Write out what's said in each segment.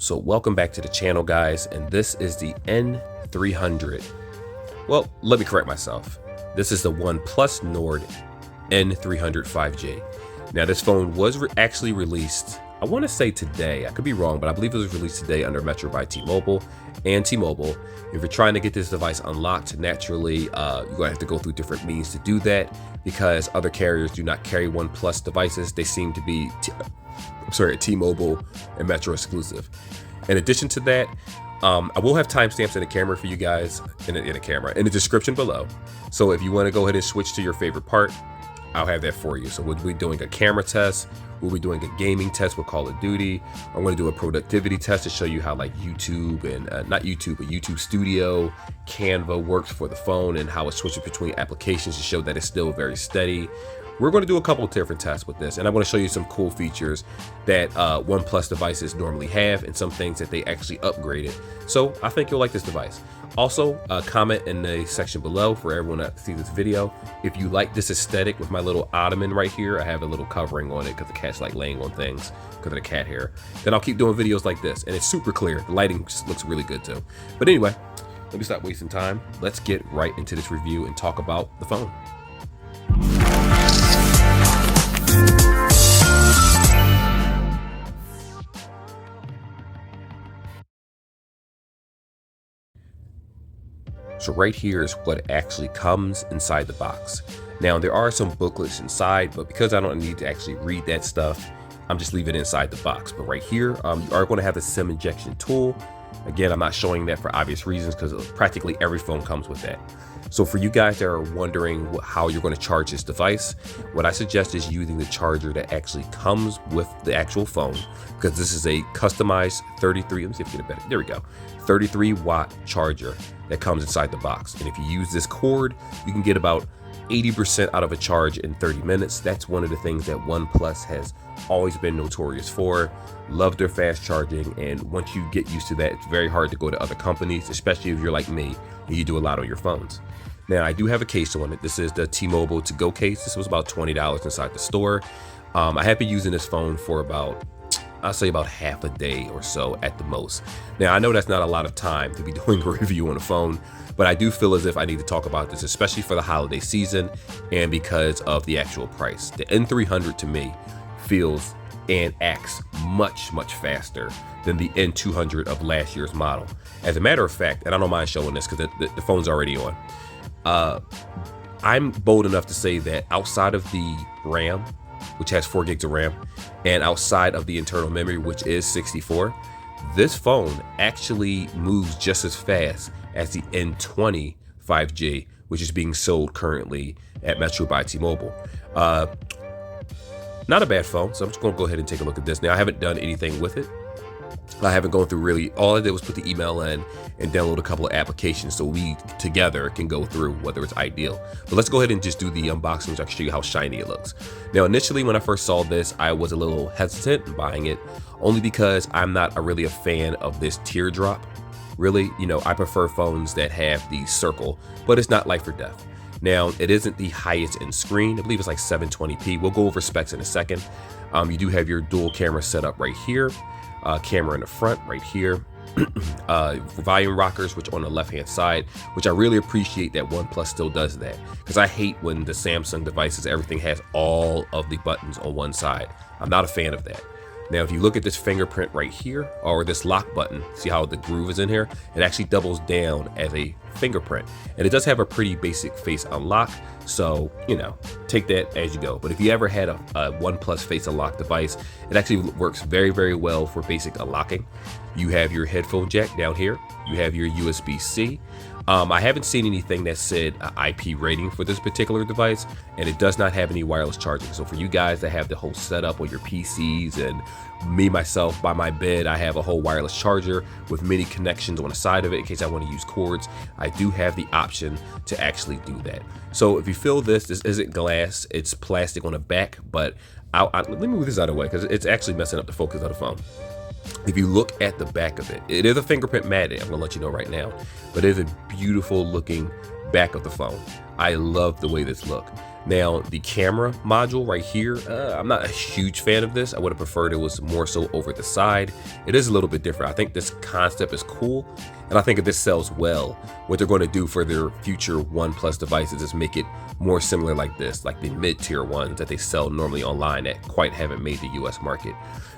So welcome back to the channel, guys, and this is the N300. Well, let me correct myself. This is the Oneplus Nord N300 5G. Now, this phone was actually released, I want to say today. I could be wrong, but I believe it was released today under metrobyt-mobile and T-Mobile. If you're trying to get this device unlocked, naturally, you're going to have to go through different means to do that because other carriers do not carry OnePlus devices. They seem to be T-Mobile and Metro exclusive. In addition to that, I will have timestamps in the camera for you guys in the description below. So if you want to go ahead and switch to your favorite part, I'll have that for you. So we'll be doing a camera test. We'll be doing a gaming test with Call of Duty. I'm going to do a productivity test to show you how like YouTube and not YouTube, but YouTube Studio, Canva works for the phone and how it switches between applications to show that it's still very steady. We're going to do a couple of different tests with this, and I'm going to show you some cool features that OnePlus devices normally have and some things that they actually upgraded. So I think you'll like this device. Also, comment in the section below for everyone that sees this video. If you like this aesthetic with my little ottoman right here, I have a little covering on it because the cat's like laying on things because of the cat hair. Then I'll keep doing videos like this, and it's super clear. The lighting just looks really good too. But anyway, let me stop wasting time. Let's get right into this review and talk about the phone. So right here is what actually comes inside the box. Now there are some booklets inside, but because I don't need to actually read that stuff, I'm just leaving it inside the box. But right here, you are going to have a SIM injection tool. Again, I'm not showing that for obvious reasons because practically every phone comes with that. So for you guys that are wondering how you're going to charge this device, what I suggest is using the charger that actually comes with the actual phone, because this is a customized 33, let me see if we get it better. There we go. 33 watt charger that comes inside the box. And if you use this cord, you can get about 80% out of a charge in 30 minutes. That's one of the things that OnePlus has always been notorious for. Love their fast charging, and once you get used to that, it's very hard to go to other companies, especially if you're like me and you do a lot on your phones. Now, I do have a case on it. This is the T-Mobile to go case. This was about $20 inside the store. I have been using this phone for about, I'll say about half a day or so at the most. Now, I know that's not a lot of time to be doing a review on a phone, but I do feel as if I need to talk about this, especially for the holiday season and because of the actual price. The N300 to me feels and acts much faster than the N200 of last year's model. As a matter of fact, and I don't mind showing this because the phone's already on, I'm bold enough to say that outside of the RAM, which has 4 gigs of RAM, and outside of the internal memory, which is 64, this phone actually moves just as fast as the N20 5G, which is being sold currently at Metro by T-Mobile. Not a bad phone, so I'm just going to go ahead and take a look at this. Now, I haven't done anything with it. I haven't gone through really, all I did was put the email in and download a couple of applications so we together can go through whether it's ideal. But let's go ahead and just do the unboxing so I can show you how shiny it looks. Now, initially when I first saw this, I was a little hesitant in buying it only because I'm not really a fan of this teardrop. Really, you know, I prefer phones that have the circle, but it's not life or death. Now, it isn't the highest end screen. I believe it's like 720p. We'll go over specs in a second. You do have your dual camera setup right here. Camera in the front right here. Volume rockers, which on the left hand side, which I really appreciate that OnePlus still does that, because I hate when the Samsung devices, everything has all of the buttons on one side. I'm not a fan of that. Now, if you look at this fingerprint right here, or this lock button, see how the groove is in here? It actually doubles down as a fingerprint. And it does have a pretty basic face unlock, so, you know, take that as you go. But if you ever had a OnePlus face unlock device, it actually works very well for basic unlocking. You have your headphone jack down here. You have your USB-C. I haven't seen anything that said IP rating for this particular device, and it does not have any wireless charging. So for you guys that have the whole setup on your PCs, and me, myself, by my bed, I have a whole wireless charger with many connections on the side of it in case I want to use cords. I do have the option to actually do that. So if you feel this isn't glass, it's plastic on the back, but let me move this out of the way because it's actually messing up the focus of the phone. If you look at the back of it, it is a fingerprint matted, I'm gonna let you know right now, but it is a beautiful looking back of the phone. I love the way this looks. Now, the camera module right here, I'm not a huge fan of this. I would have preferred it was more so over the side. It is a little bit different. I think this concept is cool, and I think if this sells well, what they're going to do for their future OnePlus devices is make it more similar like this, like the mid-tier ones that they sell normally online that quite haven't made the US market.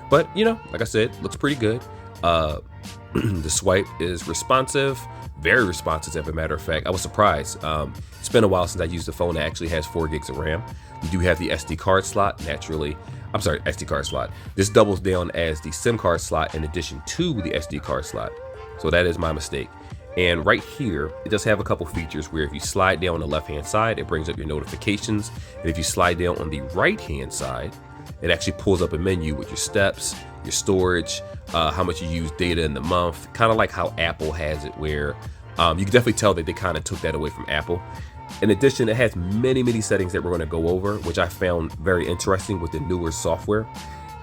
But, you know, like I said, looks pretty good. The swipe is responsive, very responsive as a matter of fact. I was surprised. It's been a while since I used a phone that actually has 4 gigs of RAM. You do have the SD card slot, naturally. I'm sorry, SD card slot. This doubles down as the SIM card slot in addition to the SD card slot. So that is my mistake. And right here, it does have a couple features where if you slide down on the left-hand side, it brings up your notifications. And if you slide down on the right-hand side, it actually pulls up a menu with your steps, your storage, how much you use data in the month, kind of like how Apple has it, where you can definitely tell that they kind of took that away from Apple. In addition, it has many settings that we're going to go over, which I found very interesting with the newer software.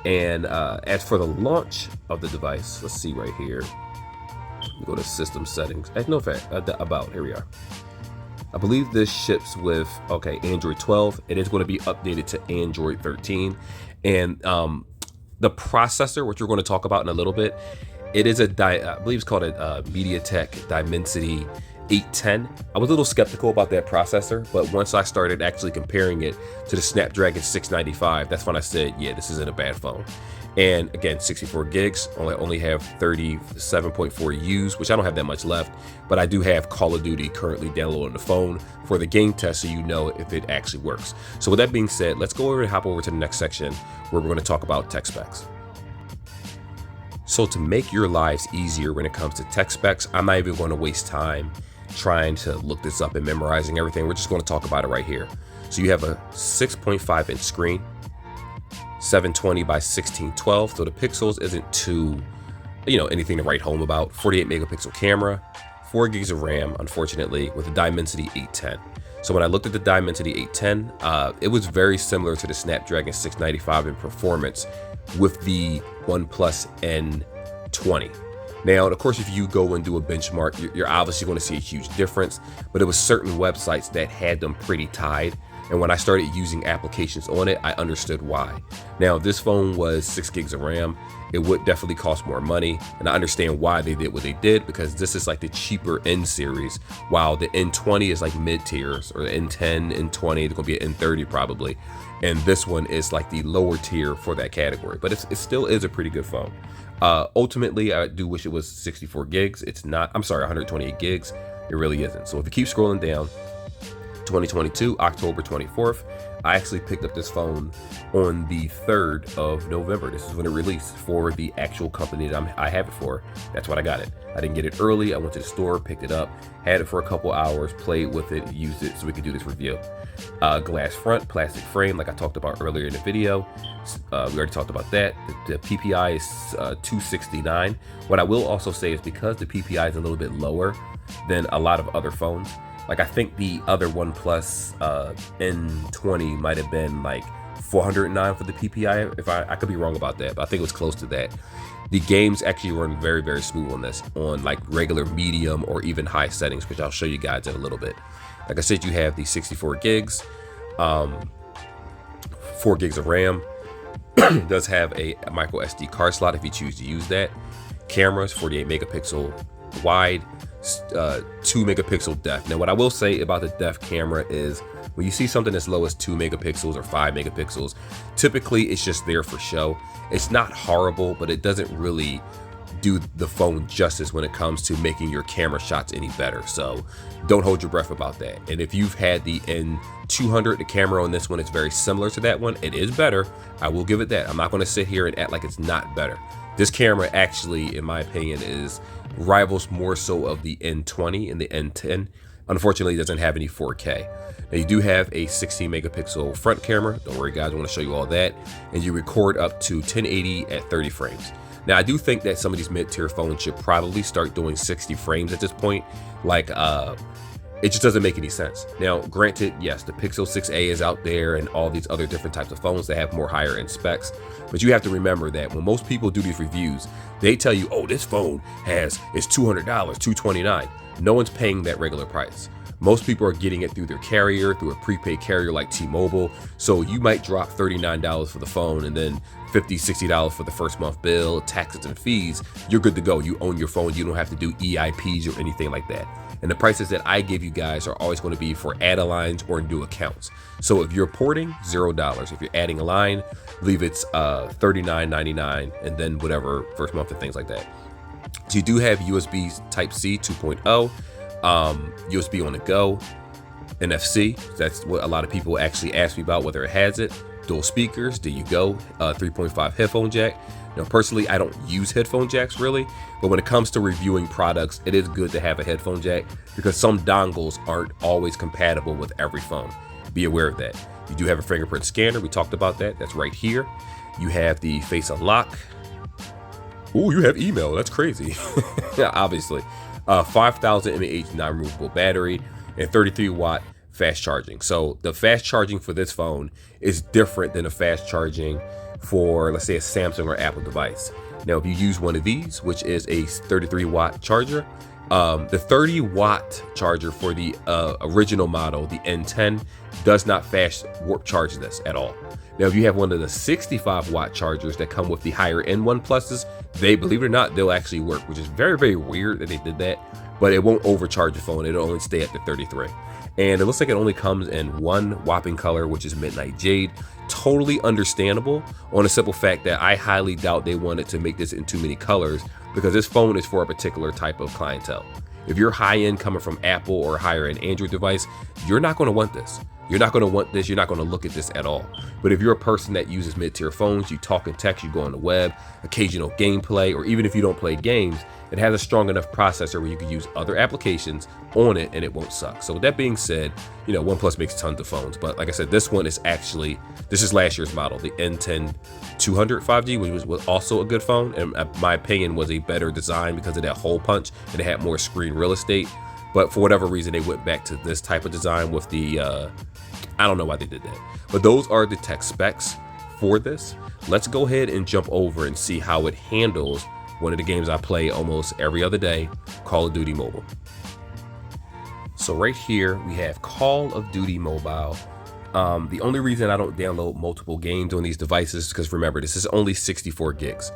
And as for the launch of the device, let's see right here. Go to system settings. No fact about, here we are. I believe this ships with, okay, Android 12. It is going to be updated to Android 13. And the processor, which we're going to talk about in a little bit, it is I believe it's called a MediaTek Dimensity 810. I was a little skeptical about that processor, but once I started actually comparing it to the Snapdragon 695, that's when I said, yeah, this isn't a bad phone. And again, 64 gigs, only have 37.4 U's, which I don't have that much left, but I do have Call of Duty currently downloaded on the phone for the game test, so you know if it actually works. So with that being said, let's go over and hop over to the next section where we're going to talk about tech specs. So to make your lives easier when it comes to tech specs, I'm not even going to waste time trying to look this up and memorizing everything. We're just going to talk about it right here. So you have a 6.5 inch screen, 720 by 1612, so the pixels isn't too, anything to write home about. 48 megapixel camera, 4 gigs of RAM, unfortunately, with a Dimensity 810. So when I looked at the Dimensity 810, it was very similar to the Snapdragon 695 in performance with the OnePlus N300. Now, of course, if you go and do a benchmark, you're obviously going to see a huge difference, but it was certain websites that had them pretty tied. And when I started using applications on it, I understood why. Now, this phone was 6 gigs of RAM. It would definitely cost more money. And I understand why they did what they did, because this is like the cheaper N series, while the N20 is like mid tiers, or the N10, N20, there's gonna be an N30 probably. And this one is like the lower tier for that category, but it still is a pretty good phone. Ultimately, I do wish it was 64 gigs. It's not, I'm sorry, 128 gigs. It really isn't. So if you keep scrolling down, 2022, October 24th, I actually picked up this phone on the 3rd of November. This is when it released for the actual company that I have it for. That's when I got it. I didn't get it early. I went to the store, picked it up, had it for a couple hours, played with it, used it so we could do this review. Glass front, plastic frame, like I talked about earlier in the video. We already talked about that. The PPI is 269. What I will also say is because the PPI is a little bit lower than a lot of other phones, like I think the other OnePlus N20 might have been like 409 for the PPI. If I could be wrong about that, but I think it was close to that. The games actually run very smooth on this, on like regular medium or even high settings, which I'll show you guys in a little bit. Like I said, you have the 64 gigs, 4 gigs of RAM. It does have a micro SD card slot if you choose to use that. Cameras, 48 megapixel wide, 2 megapixel depth. Now what I will say about the depth camera is when you see something as low as 2 megapixels or 5 megapixels, typically it's just there for show. It's not horrible, but it doesn't really do the phone justice when it comes to making your camera shots any better. So don't hold your breath about that. And if you've had the N200, the camera on this one is very similar to that one. It is better. I will give it that. I'm not going to sit here and act like it's not better. This camera actually, in my opinion, rivals more so of the N20 and the N10. Unfortunately, it doesn't have any 4K. Now you do have a 16 megapixel front camera. Don't worry guys, I want to show you all that. And you record up to 1080 at 30 frames. Now I do think that some of these mid-tier phones should probably start doing 60 frames at this point. Like it just doesn't make any sense. Now granted, yes, the Pixel 6a is out there and all these other different types of phones that have more higher end specs, but you have to remember that when most people do these reviews, they tell you, oh, this phone is $200, $229. No one's paying that regular price. Most people are getting it through their carrier, through a prepaid carrier like T-Mobile. So you might drop $39 for the phone and then $50, $60 for the first month bill, taxes and fees. You're good to go. You own your phone. You don't have to do EIPs or anything like that. And the prices that I give you guys are always going to be for add-a-lines or new accounts. So if you're porting, $0. If you're adding a line, leave it's $39.99 and then whatever first month and things like that. So you do have USB Type-C 2.0, USB on the go, NFC. That's what a lot of people actually ask me about, whether it has it. Dual speakers, there you go. 3.5 headphone jack. Now, personally, I don't use headphone jacks really, but when it comes to reviewing products, it is good to have a headphone jack because some dongles aren't always compatible with every phone. Be aware of that. You do have a fingerprint scanner. We talked about that. That's right here. You have the face unlock. Oh, you have email. That's crazy. Yeah, obviously. 5,000 mAh non-removable battery and 33 watt fast charging. So the fast charging for this phone is different than the fast charging for, let's say, a Samsung or Apple device. Now, if you use one of these, which is a 33 watt charger, the 30 watt charger for the original model, the N10, does not fast warp charge this at all. Now, if you have one of the 65 watt chargers that come with the higher end OnePluses, they, believe it or not, they'll actually work, which is very, very weird that they did that, but it won't overcharge the phone. It'll only stay at the 33. And it looks like it only comes in one whopping color, which is Midnight Jade. Totally understandable on the simple fact that I highly doubt they wanted to make this in too many colors because this phone is for a particular type of clientele. If you're high end coming from Apple or higher end Android device, you're not going to want this. You're not going to want this. You're not going to look at this at all. But if you're a person that uses mid-tier phones, you talk and text, you go on the web, occasional gameplay, or even if you don't play games, it has a strong enough processor where you can use other applications on it and it won't suck. So with that being said, you know, OnePlus makes tons of phones. But like I said, this one is actually, this is last year's model, the N10 200 5G, which was also a good phone. And my opinion was a better design because of that hole punch and it had more screen real estate. But for whatever reason, they went back to this type of design with the, I don't know why they did that. But those are the tech specs for this. Let's go ahead and jump over and see how it handles one of the games I play almost every other day, Call of Duty Mobile. So right here, we have Call of Duty Mobile. The only reason I don't download multiple games on these devices is because, remember, this is only 64 gigs.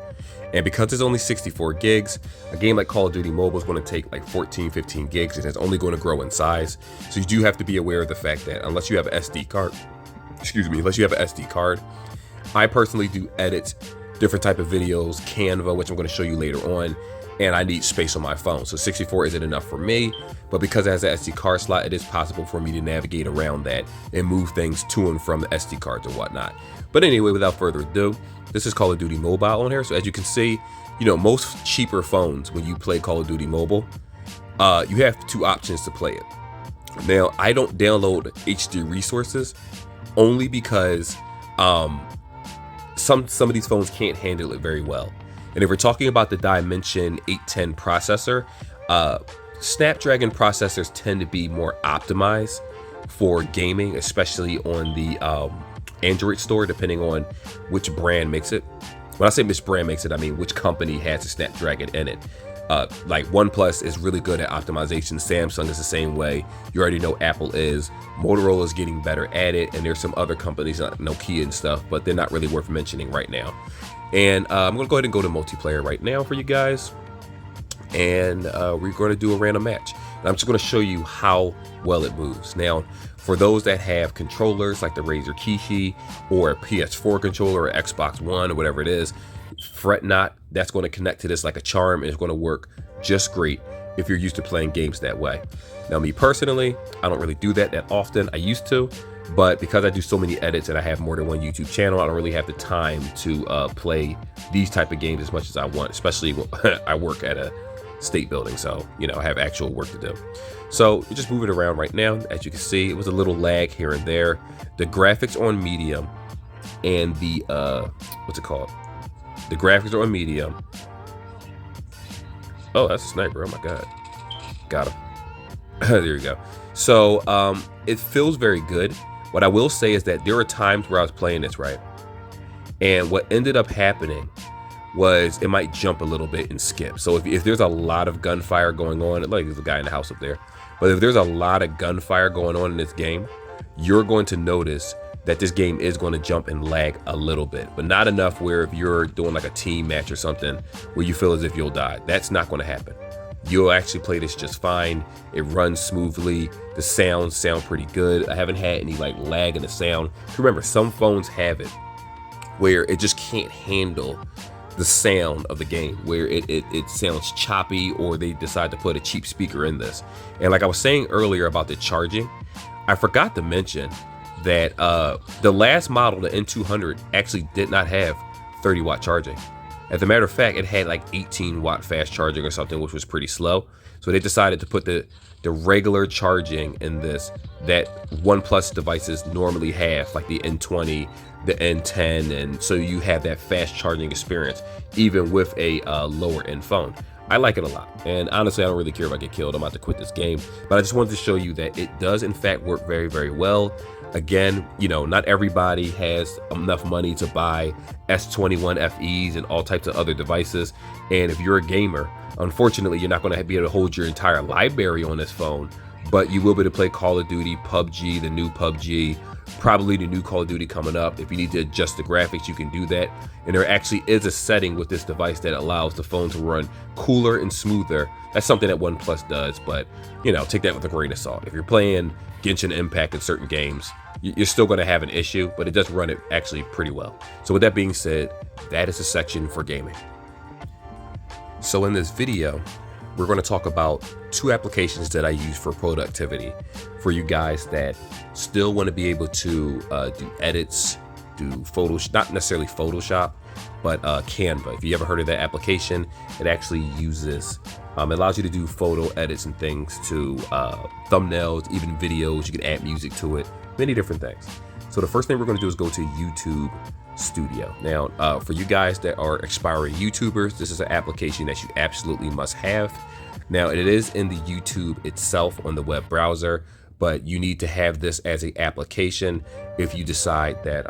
And because it's only 64 gigs, a game like Call of Duty Mobile is going to take like 14, 15 gigs, and it's only going to grow in size. So you do have to be aware of the fact that unless you have an SD card, unless you have an SD card, I personally do edit different type of videos, Canva, which I'm going to show you later on, and I need space on my phone. So 64 isn't enough for me, but because it has an SD card slot, it is possible for me to navigate around that and move things to and from the SD cards and whatnot. But anyway, without further ado, this is Call of Duty Mobile on here. So as you can see, you know, most cheaper phones, when you play Call of Duty Mobile, you have two options to play it. Now, I don't download HD resources only because some of these phones can't handle it very well. And if we're talking about the Dimension 810 processor, Snapdragon processors tend to be more optimized for gaming, especially on the Android store, depending on which brand makes it. When I say which brand makes it, I mean which company has a Snapdragon in it. Like OnePlus is really good at optimization. Samsung is the same way. You already know Apple is. Motorola is getting better at it. And there's some other companies like Nokia and stuff, but they're not really worth mentioning right now. And I'm going to go ahead and go to multiplayer right now for you guys. And we're going to do a random match. And I'm just going to show you how well it moves. Now, for those that have controllers like the Razer Kishi or a PS4 controller or Xbox One or whatever it is, fret not, that's going to connect to this like a charm and it's going to work just great if you're used to playing games that way. Now, me personally, I don't really do that often. I used to, but because I do so many edits and I have more than one YouTube channel, I don't really have the time to play these type of games as much as I want, especially when I work at a state building, so you know, I have actual work to do. So you just move it around right now. As you can see, it was a little lag here and there. The graphics on medium and the what's it called? The graphics are on medium. Oh, that's a sniper. Oh my god, got him. There you go. So it feels very good. What I will say is that there are times where I was playing this, right, and what ended up happening was it might jump a little bit and skip. So if there's a lot of gunfire going on, like there's a guy in the house up there, but if there's a lot of gunfire going on in this game, you're going to notice that this game is going to jump and lag a little bit, but not enough where if you're doing like a team match or something where you feel as if you'll die. That's not going to happen. You'll actually play this just fine. It runs smoothly. The sounds sound pretty good. I haven't had any like lag in the sound. Remember, some phones have it where it just can't handle the sound of the game, where it sounds choppy, or they decide to put a cheap speaker in this. And like I was saying earlier about the charging, I forgot to mention that the last model, the N200, actually did not have 30-watt charging. As a matter of fact, it had like 18-watt fast charging or something, which was pretty slow. So they decided to put the regular charging in this that OnePlus devices normally have, like the N20, the N10, and so you have that fast charging experience even with a lower end phone. I like it a lot, and honestly, I don't really care if I get killed. I'm about to quit this game, but I just wanted to show you that it does in fact work very, very well. Again, you know, not everybody has enough money to buy S21 FEs and all types of other devices, and if you're a gamer, unfortunately, you're not going to be able to hold your entire library on this phone, but you will be able to play Call of Duty, PUBG, the new PUBG, probably the new Call of Duty coming up. If you need to adjust the graphics, you can do that. And there actually is a setting with this device that allows the phone to run cooler and smoother. That's something that OnePlus does, but you know, take that with a grain of salt. If you're playing Genshin Impact in certain games, you're still going to have an issue, but it does run it actually pretty well. So with that being said, that is a section for gaming. So in this video, we're going to talk about two applications that I use for productivity for you guys that still want to be able to do edits, do Photoshop, not necessarily Photoshop, but Canva. If you ever heard of that application, it actually uses, it allows you to do photo edits and things to thumbnails, even videos. You can add music to it, many different things. So the first thing we're going to do is go to YouTube Studio. Now, for you guys that are aspiring YouTubers, this is an application that you absolutely must have. Now, it is in the YouTube itself on the web browser, but you need to have this as an application if you decide that,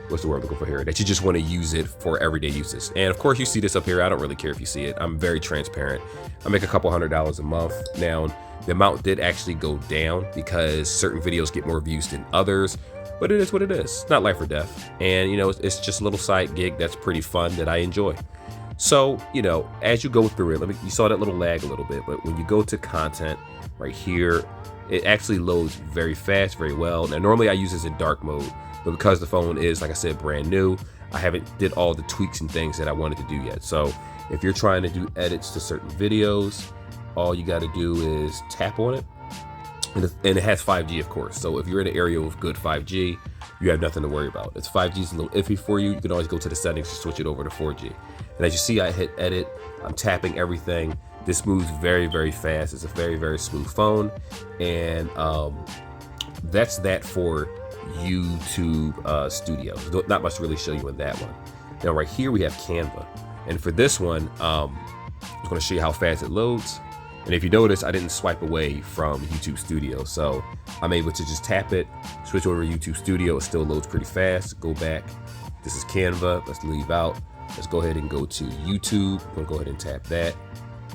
what's the word I'm looking for here? That you just want to use it for everyday uses. And of course, you see this up here. I don't really care if you see it. I'm very transparent. I make a couple $100 a month. Now, the amount did actually go down because certain videos get more views than others, but it is what it is. It's not life or death. And you know, it's just a little side gig that's pretty fun that I enjoy. So, you know, as you go through it, you saw that little lag a little bit, but when you go to content right here, it actually loads very fast, very well. Now, normally I use this in dark mode, but because the phone is, like I said, brand new, I haven't did all the tweaks and things that I wanted to do yet. So if you're trying to do edits to certain videos, all you got to do is tap on it. And it has 5G, of course. So if you're in an area with good 5G, you have nothing to worry about. If 5G is a little iffy for you, you can always go to the settings to switch it over to 4G. And as you see, I hit edit, I'm tapping everything. This moves very, very fast. It's a very, very smooth phone. And that's that for YouTube Studio. Not much to really show you in that one. Now right here we have Canva. And for this one, I'm just gonna show you how fast it loads. And if you notice, I didn't swipe away from YouTube Studio. So I'm able to just tap it, switch over to YouTube Studio. It still loads pretty fast. Go back. This is Canva. Let's leave out. Let's go ahead and go to YouTube. I'm gonna go ahead and tap that.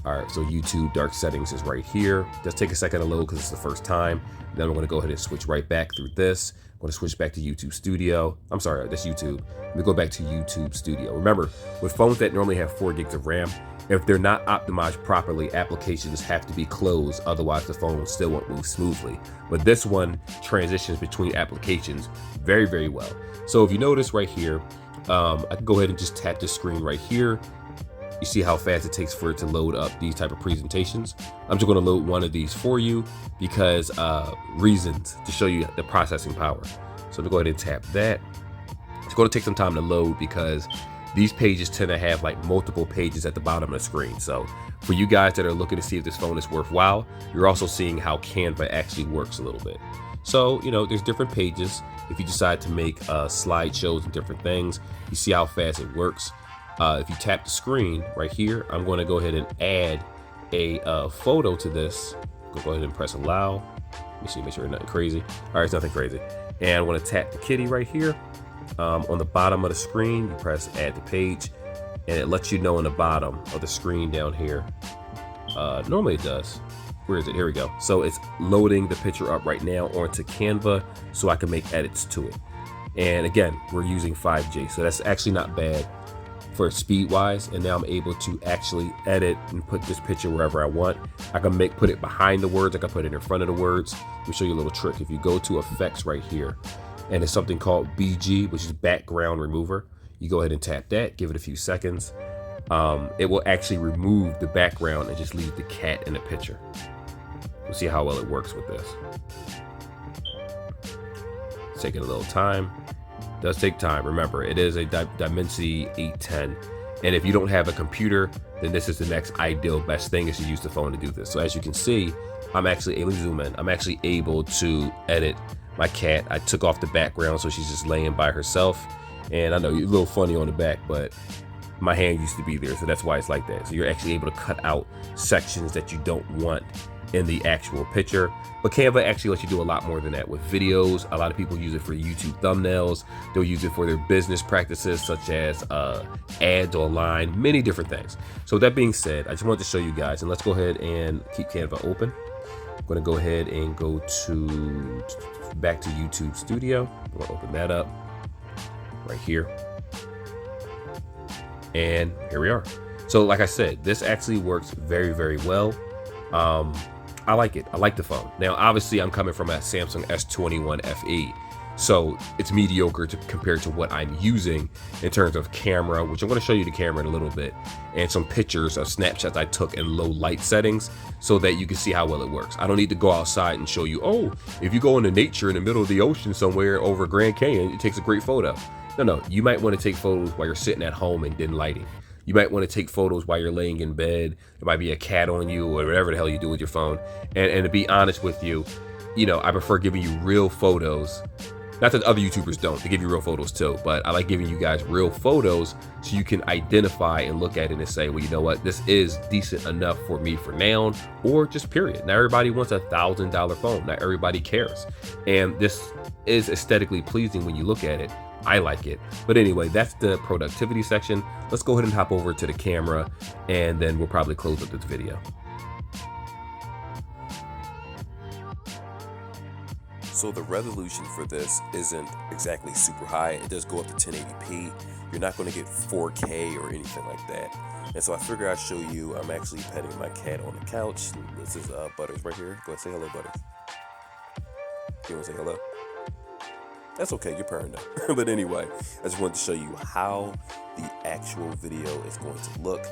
All right, so YouTube dark settings is right here. Just take a second to load because it's the first time. Then I'm gonna go ahead and switch right back through this. I'm gonna switch back to YouTube Studio. I'm sorry, that's YouTube. Let me go back to YouTube Studio. Remember, with phones that normally have 4 gigs of RAM, if they're not optimized properly, applications have to be closed. Otherwise, the phone still won't move smoothly. But this one transitions between applications very, very well. So if you notice right here, I can go ahead and just tap this screen right here. You see how fast it takes for it to load up these type of presentations. I'm just going to load one of these for you because reasons to show you the processing power. So I'm going to go ahead and tap that. It's going to take some time to load because these pages tend to have like multiple pages at the bottom of the screen. So for you guys that are looking to see if this phone is worthwhile, you're also seeing how Canva actually works a little bit. So, you know, there's different pages. If you decide to make slideshows and different things, you see how fast it works. If you tap the screen right here, I'm going to go ahead and add a photo to this. Go ahead and press allow. Let me see, make sure it's nothing crazy. All right, it's nothing crazy. And I'm going to tap the kitty right here. On the bottom of the screen, you press add to page, and it lets you know on the bottom of the screen down here. Normally it does. Where is it? Here we go. So it's loading the picture up right now onto Canva so I can make edits to it. And again, we're using 5G, so that's actually not bad for speed wise. And now I'm able to actually edit and put this picture wherever I want. I can put it behind the words. I can put it in front of the words. Let me show you a little trick. If you go to effects right here, and it's something called BG, which is background remover. You go ahead and tap that, give it a few seconds. It will actually remove the background and just leave the cat in the picture. We'll see how well it works with this. It's taking a little time. It does take time. Remember, it is a Dimensity 810. And if you don't have a computer, then this is the next ideal best thing is to use the phone to do this. So as you can see, I'm actually able to zoom in. I'm actually able to edit my cat. I took off the background so she's just laying by herself. And I know you're a little funny on the back, but my hand used to be there, so that's why it's like that. So you're actually able to cut out sections that you don't want in the actual picture. But Canva actually lets you do a lot more than that with videos. A lot of people use it for YouTube thumbnails. They'll use it for their business practices, such as ads online, many different things. So with that being said, I just wanted to show you guys, and let's go ahead and keep Canva open. I'm gonna go ahead and go back to YouTube Studio. I'm gonna open that up right here. And here we are. So like I said, this actually works very, very well. I like it. I like the phone. Now, obviously, I'm coming from a Samsung S21 FE. So it's mediocre compared to what I'm using in terms of camera, which I'm going to show you the camera in a little bit, and some pictures of snapshots I took in low light settings so that you can see how well it works. I don't need to go outside and show you, oh, if you go into nature in the middle of the ocean somewhere over Grand Canyon, it takes a great photo. No, you might want to take photos while you're sitting at home in dim lighting. You might want to take photos while you're laying in bed. There might be a cat on you or whatever the hell you do with your phone. And to be honest with you, I prefer giving you real photos. Not that other YouTubers don't, they give you real photos too, but I like giving you guys real photos so you can identify and look at it and say, well, you know what, this is decent enough for me for now, or just period. Not everybody wants a $1,000 phone. Not everybody cares. And this is aesthetically pleasing when you look at it. I like it. But anyway, that's the productivity section. Let's go ahead and hop over to the camera, and then we'll probably close up this video. So the resolution for this isn't exactly super high. It does go up to 1080p. You're not going to get 4K or anything like that. And so I figure I'd show you, I'm actually petting my cat on the couch. This is Butters right here. Go ahead, say hello, Butters. You want to say hello? That's okay, you're purring now. But anyway, I just wanted to show you how the actual video is going to look.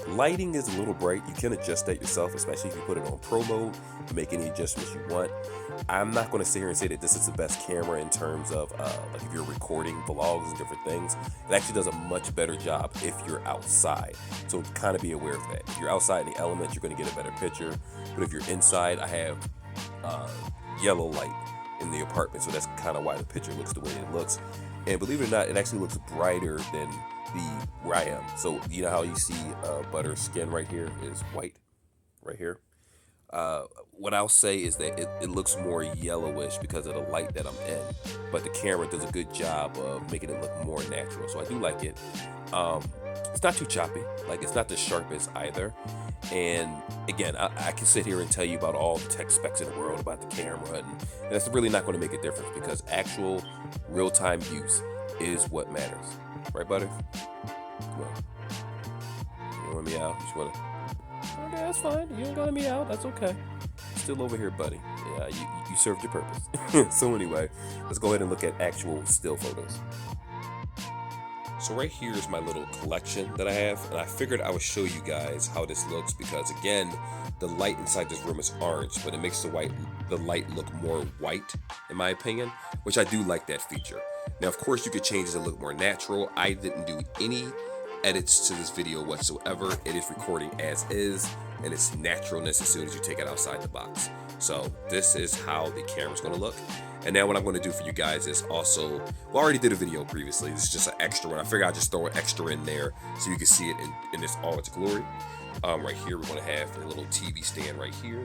Lighting is a little bright. You can adjust that yourself, especially if you put it on pro mode, make any adjustments you want. I'm not going to sit here and say that this is the best camera in terms of like if you're recording vlogs and different things. It actually does a much better job if you're outside. So kind of be aware of that. If you're outside in the elements, you're going to get a better picture. But if you're inside, I have yellow light in the apartment, so that's kind of why the picture looks the way it looks. And believe it or not, it actually looks brighter than where I am. So you know how you see Butter's skin right here is white right here. What I'll say is that it looks more yellowish because of the light that I'm in, but the camera does a good job of making it look more natural. So I do like it. It's not too choppy, like it's not the sharpest either. And again, I can sit here and tell you about all the tech specs in the world about the camera, and that's really not going to make a difference because actual real-time use is what matters. Right, Butter? Come on. You don't want me out? You just want to... Okay, that's fine. You don't got me out. That's okay. Still over here, buddy. Yeah, you served your purpose. So anyway, let's go ahead and look at actual still photos. So right here is my little collection that I have, and I figured I would show you guys how this looks because again, the light inside this room is orange, but it makes the light look more white, in my opinion, which I do like that feature. Now, of course, you could change it to look more natural. I didn't do any edits to this video whatsoever. It is recording as is, and it's naturalness as soon as you take it outside the box. So this is how the camera's going to look. And now what I'm going to do for you guys is also, well, I already did a video previously. This is just an extra one. I figured I'd just throw an extra in there so you can see it in all its glory. Right here, we're going to have a little TV stand right here.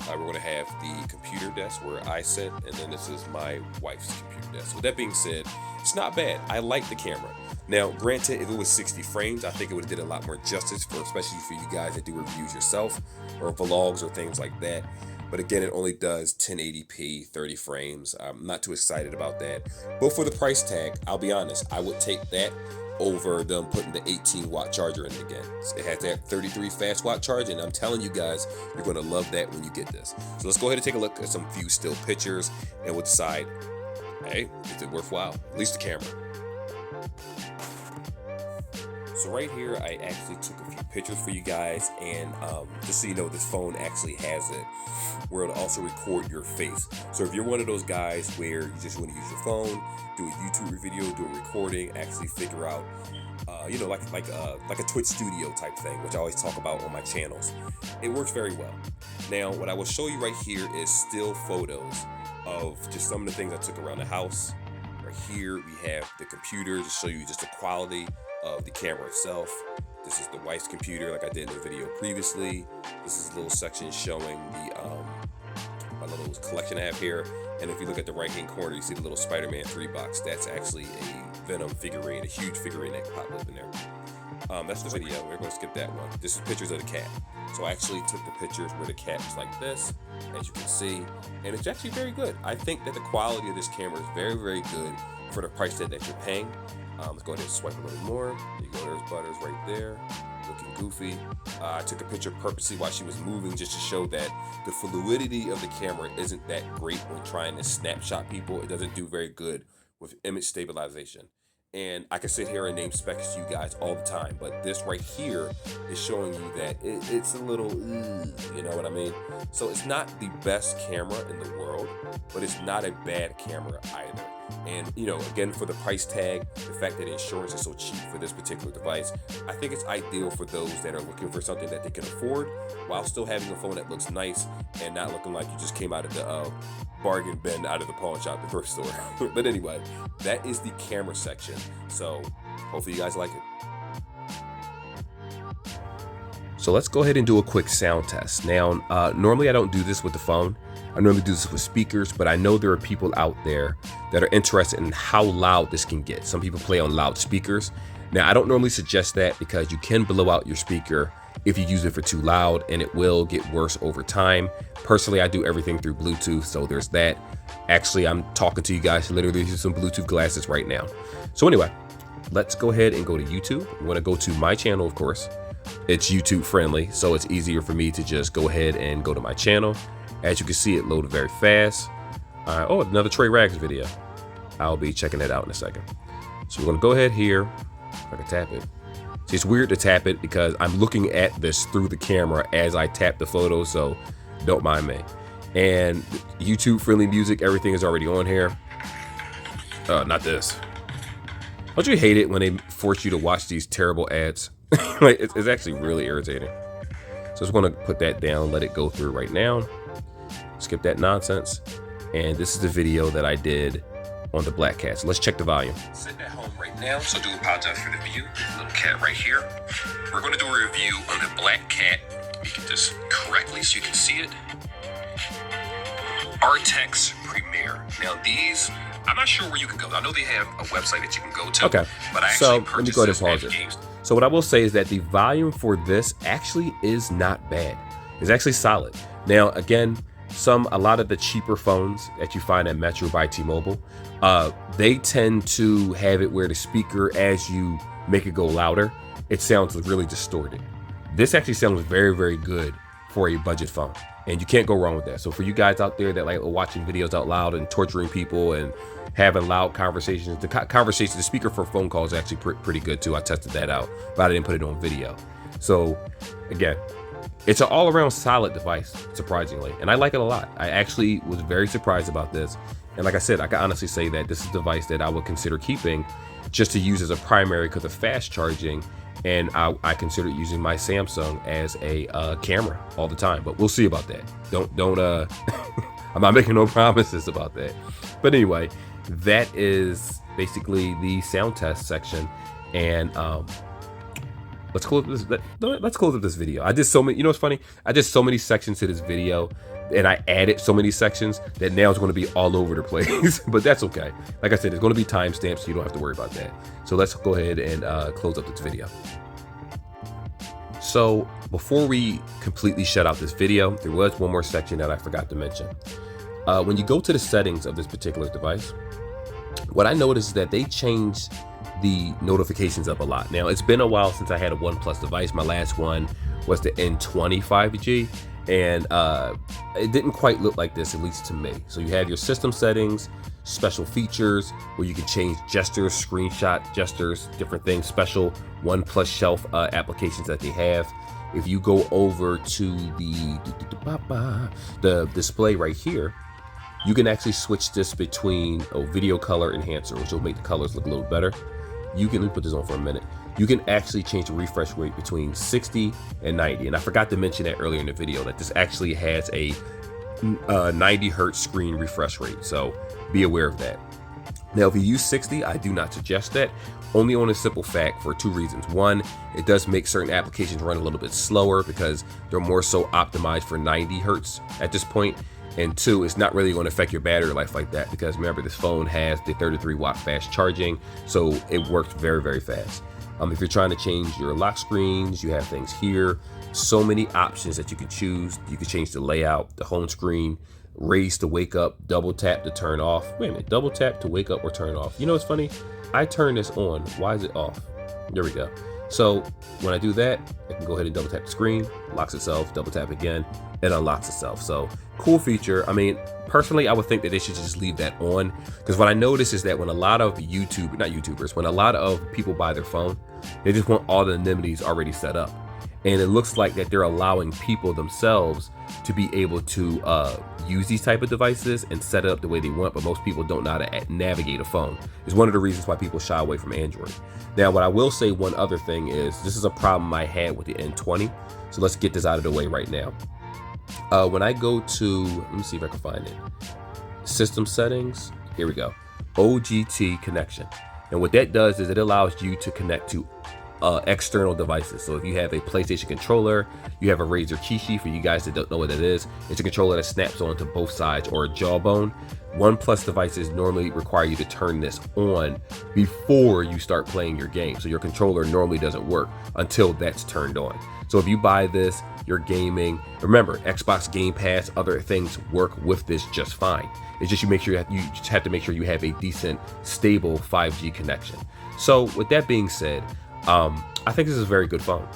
We're going to have the computer desk where I sit, and then this is my wife's computer desk. With that being said, it's not bad. I like the camera. Now, granted, if it was 60 frames, I think it would have did a lot more justice, especially for you guys that do reviews yourself or vlogs or things like that. But again, it only does 1080p, 30 frames. I'm not too excited about that. But for the price tag, I'll be honest, I would take that over them putting the 18-watt charger in it again. It has that 33 fast watt charge, and I'm telling you guys, you're going to love that when you get this. So let's go ahead and take a look at some few still pictures, and we'll decide, hey, is it worthwhile? At least the camera. So right here, I actually took a few pictures for you guys, and just so you know, this phone actually has it where it'll also record your face. So if you're one of those guys where you just want to use your phone, do a YouTube video, do a recording, actually figure out, you know, like a Twitch studio type thing, which I always talk about on my channels, it works very well. Now, what I will show you right here is still photos of just some of the things I took around the house. Right here, we have the computer to show you just the quality of the camera itself. This is the wife's computer, like I did in the video previously. This is a little section showing the my little collection I have here. And if you look at the right hand corner, you see the little Spider-Man 3 box. That's actually a Venom figurine, a huge figurine that popped up in there. That's the video. We're going to skip that one. This is pictures of the cat. So I actually took the pictures where the cat is like this, as you can see, and it's actually very good. I think that the quality of this camera is very, very good for the price tag that you're paying. Let's go ahead and swipe a little more. There you go, there's Butters right there, looking goofy. I took a picture purposely while she was moving just to show that the fluidity of the camera isn't that great when trying to snapshot people. It doesn't do very good with image stabilization. And I can sit here and name specs to you guys all the time, but this right here is showing you that it's a little, you know what I mean? So it's not the best camera in the world, but it's not a bad camera either. And, you know, again, for the price tag, the fact that insurance is so cheap for this particular device, I think it's ideal for those that are looking for something that they can afford while still having a phone that looks nice and not looking like you just came out of the bargain bin out of the pawn shop, the thrift store. But anyway, that is the camera section. So hopefully you guys like it. So let's go ahead and do a quick sound test. Now, normally I don't do this with the phone. I normally do this with speakers, but I know there are people out there that are interested in how loud this can get. Some people play on loudspeakers. Now, I don't normally suggest that because you can blow out your speaker if you use it for too loud, and it will get worse over time. Personally, I do everything through Bluetooth, so there's that. Actually, I'm talking to you guys literally through some Bluetooth glasses right now. So anyway, let's go ahead and go to YouTube. I'm gonna go to my channel, of course. It's YouTube friendly, so it's easier for me to just go ahead and go to my channel. As you can see, it loaded very fast. Oh, another Trey Rags video. I'll be checking that out in a second. So we're gonna go ahead here. If I can tap it. See, it's weird to tap it because I'm looking at this through the camera as I tap the photo, so don't mind me. And YouTube friendly music, everything is already on here. Not this. Don't you hate it when they force you to watch these terrible ads? Like, it's actually really irritating. So just want to put that down, let it go through right now. Skip that nonsense. And this is the video that I did on the black cat. So let's check the volume. Sitting at home right now, so do apologize for the view. Little cat right here. We're going to do a review on the black cat. Let me get this correctly so you can see it. Artex Premier. Now these, I'm not sure where you can go. I know they have a website that you can go to. Okay, but I actually let me go ahead and pause it. So what I will say is that the volume for this actually is not bad. It's actually solid. Now, again, a lot of the cheaper phones that you find at metrobyt-mobile, they tend to have it where the speaker, as you make it go louder, it sounds really distorted. This actually sounds very, very good for a budget phone, and you can't go wrong with that. So for you guys out there that like watching videos out loud and torturing people and having loud conversations, the speaker for phone calls is actually pretty good too. I tested that out, but I didn't put it on video. So again, it's an all-around solid device, surprisingly, and I like it a lot. I actually was very surprised about this, and like I said, I can honestly say that this is a device that I would consider keeping just to use as a primary because of fast charging, and I consider using my Samsung as a camera all the time. But we'll see about that. Don't I'm not making no promises about that. But anyway, that is basically the sound test section, and let's close up this video. I did so many, you know what's funny? I did so many sections to this video and I added so many sections that now it's going to be all over the place. But that's okay. Like I said, it's going to be timestamped, so you don't have to worry about that. So let's go ahead and close up this video. So before we completely shut out this video, there was one more section that I forgot to mention. When you go to the settings of this particular device, what I noticed is that they changed the notifications up a lot. Now, it's been a while since I had a OnePlus device. My last one was the N20 5G, and it didn't quite look like this, at least to me. So you have your system settings, special features where you can change gestures, screenshot gestures, different things, special OnePlus shelf applications that they have. If you go over to the display right here, you can actually switch this between a video color enhancer, which will make the colors look a little better. You can, let me put this on for a minute. You can actually change the refresh rate between 60 and 90. And I forgot to mention that earlier in the video, that this actually has a 90 hertz screen refresh rate. So be aware of that. Now, if you use 60, I do not suggest that, only on a simple fact for two reasons. One, it does make certain applications run a little bit slower because they're more so optimized for 90 hertz at this point. And two, it's not really going to affect your battery life like that, because remember, this phone has the 33-watt fast charging, so it works very, very fast. If you're trying to change your lock screens, you have things here. So many options that you can choose. You can change the layout, the home screen, raise to wake up, double tap to turn off. Wait a minute, double tap to wake up or turn off. You know what's funny? I turn this on. Why is it off? There we go. So when I do that, I can go ahead and double tap the screen, locks itself, double tap again, it unlocks itself. So cool feature. I mean, personally, I would think that they should just leave that on, because what I notice is that when a lot of when a lot of people buy their phone, they just want all the amenities already set up. And it looks like that they're allowing people themselves to be able to use these type of devices and set it up the way they want, but most people don't know how to navigate a phone. It's one of the reasons why people shy away from Android. Now, what I will say, one other thing is, this is a problem I had with the N20, so let's get this out of the way right now. When I go to, let me see if I can find it, system settings, here we go, OGT connection. And what that does is it allows you to connect to external devices. So if you have a PlayStation controller, you have a Razer Kishi, for you guys that don't know what that is, it's a controller that snaps onto both sides, or a Jawbone. OnePlus devices normally require you to turn this on before you start playing your game. So your controller normally doesn't work until that's turned on. So if you buy this, you're gaming. Remember, Xbox Game Pass, other things work with this just fine. It's just you just have to make sure you have a decent, stable 5G connection. So with that being said, I think this is a very good phone,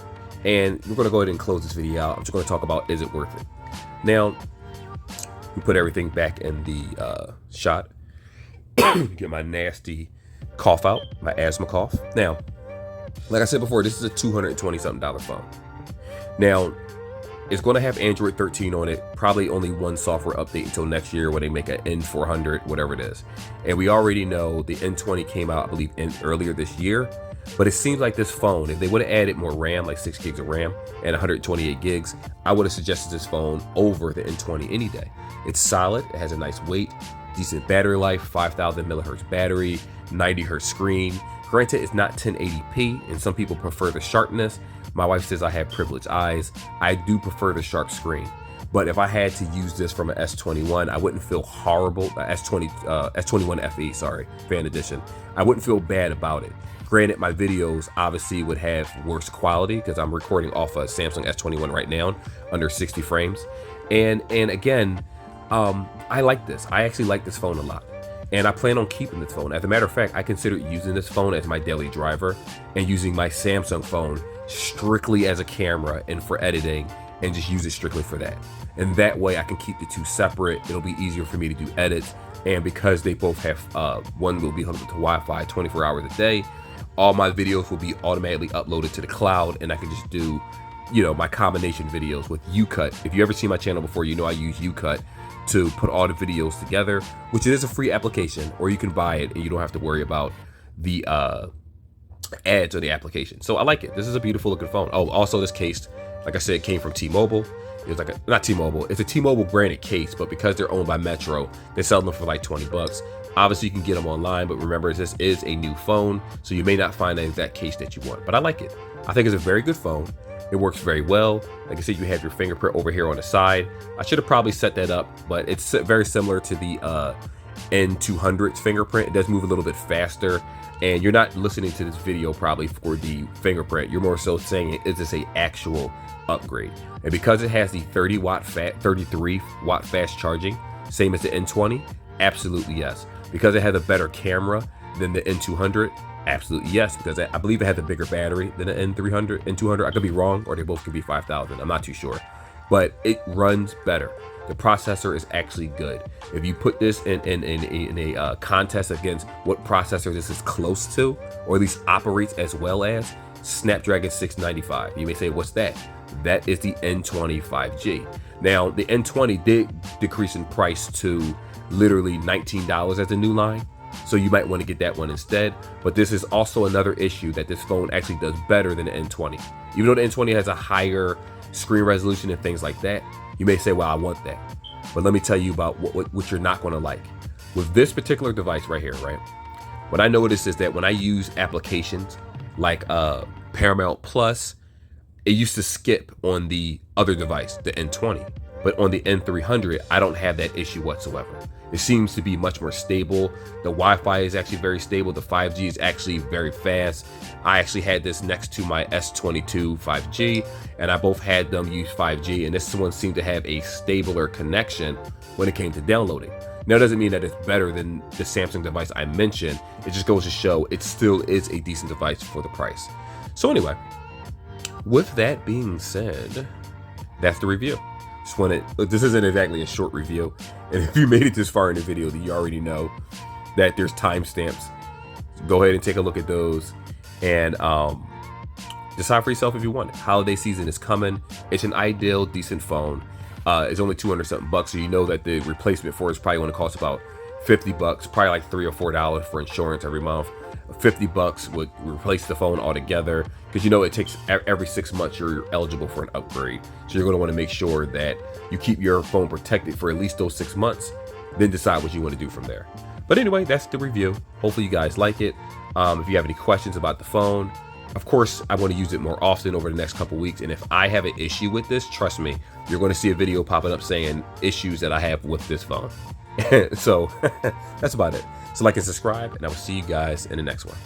and we're going to go ahead and close this video out. I'm just going to talk about, is it worth it? Now, we put everything back in the shot. Get my nasty cough out, my asthma cough. Now, like I said before, this is a $220-something phone. Now, it's going to have Android 13 on it, probably only one software update until next year when they make an N400, whatever it is. And we already know the N20 came out, I believe, earlier this year. But it seems like this phone, if they would have added more RAM, like 6 gigs of RAM and 128 gigs, I would have suggested this phone over the N20 any day. It's solid, it has a nice weight, decent battery life, 5,000 millihertz battery, 90 hertz screen. Granted, it's not 1080p, and some people prefer the sharpness. My wife says I have privileged eyes. I do prefer the sharp screen. But if I had to use this from an S21, I wouldn't feel horrible. S21 FE, sorry, Fan Edition. I wouldn't feel bad about it. Granted, my videos obviously would have worse quality because I'm recording off a Samsung S21 right now under 60 frames. And again, I like this. I actually like this phone a lot. And I plan on keeping this phone. As a matter of fact, I consider using this phone as my daily driver and using my Samsung phone strictly as a camera and for editing, and just use it strictly for that. And that way I can keep the two separate. It'll be easier for me to do edits. And because they both have, one will be hooked up to Wi-Fi 24 hours a day, all my videos will be automatically uploaded to the cloud, and I can just do, you know, my combination videos with UCut. If you ever seen my channel before, you know I use UCut to put all the videos together, which is a free application, or you can buy it and you don't have to worry about the ads on the application. So I like it. This is a beautiful looking phone. Oh, also this case, like I said, it came from T-Mobile. It was like not T-Mobile, it's a T-Mobile branded case, but because they're owned by Metro, they sell them for like 20 bucks. Obviously you can get them online, but remember, this is a new phone, so you may not find the exact case that you want, but I like it. I think it's a very good phone. It works very well. Like I said, you have your fingerprint over here on the side. I should have probably set that up, but it's very similar to the N200's fingerprint. It does move a little bit faster, and you're not listening to this video probably for the fingerprint. You're more so saying, is this a actual upgrade? And because it has the 33 watt fast charging, same as the N20, absolutely yes. Because it has a better camera than the N200, absolutely yes, because I believe it has a bigger battery than the N200. I could be wrong, or they both could be 5,000. I'm not too sure, but it runs better. The processor is actually good. If you put this in a contest against what processor this is close to, or at least operates as well as, Snapdragon 695. You may say, what's that? That is the N20 5G. Now, the N20 did decrease in price to literally $19 as a new line, so you might want to get that one instead. But this is also another issue, that this phone actually does better than the N20. Even though the N20 has a higher screen resolution and things like that, you may say, well, I want that. But let me tell you about what you're not going to like. With this particular device right here, right? What I noticed is that when I use applications like Paramount Plus, it used to skip on the other device, the N20. But on the N300, I don't have that issue whatsoever. It seems to be much more stable. The Wi-Fi is actually very stable. The 5G is actually very fast. I actually had this next to my S22 5G, and I both had them use 5G, and this one seemed to have a stabler connection when it came to downloading. Now, it doesn't mean that it's better than the Samsung device I mentioned. It just goes to show it still is a decent device for the price. So anyway, with that being said, that's the review. Just wanted, this isn't exactly a short review, and if you made it this far in the video, then you already know that there's timestamps. So go ahead and take a look at those, and decide for yourself if you want it. Holiday season is coming. It's an ideal, decent phone. It's only 200 something bucks, so you know that the replacement for it is probably going to cost about 50 bucks, probably like $3 or $4 for insurance every month. 50 bucks would replace the phone altogether, because you know it takes every 6 months you're eligible for an upgrade. So you're going to want to make sure that you keep your phone protected for at least those 6 months, then decide what you want to do from there. But anyway, that's the review. Hopefully you guys like it. If you have any questions about the phone, of course, I want to use it more often over the next couple weeks. And if I have an issue with this, trust me, you're going to see a video popping up saying issues that I have with this phone. So that's about it. So like and subscribe, and I will see you guys in the next one.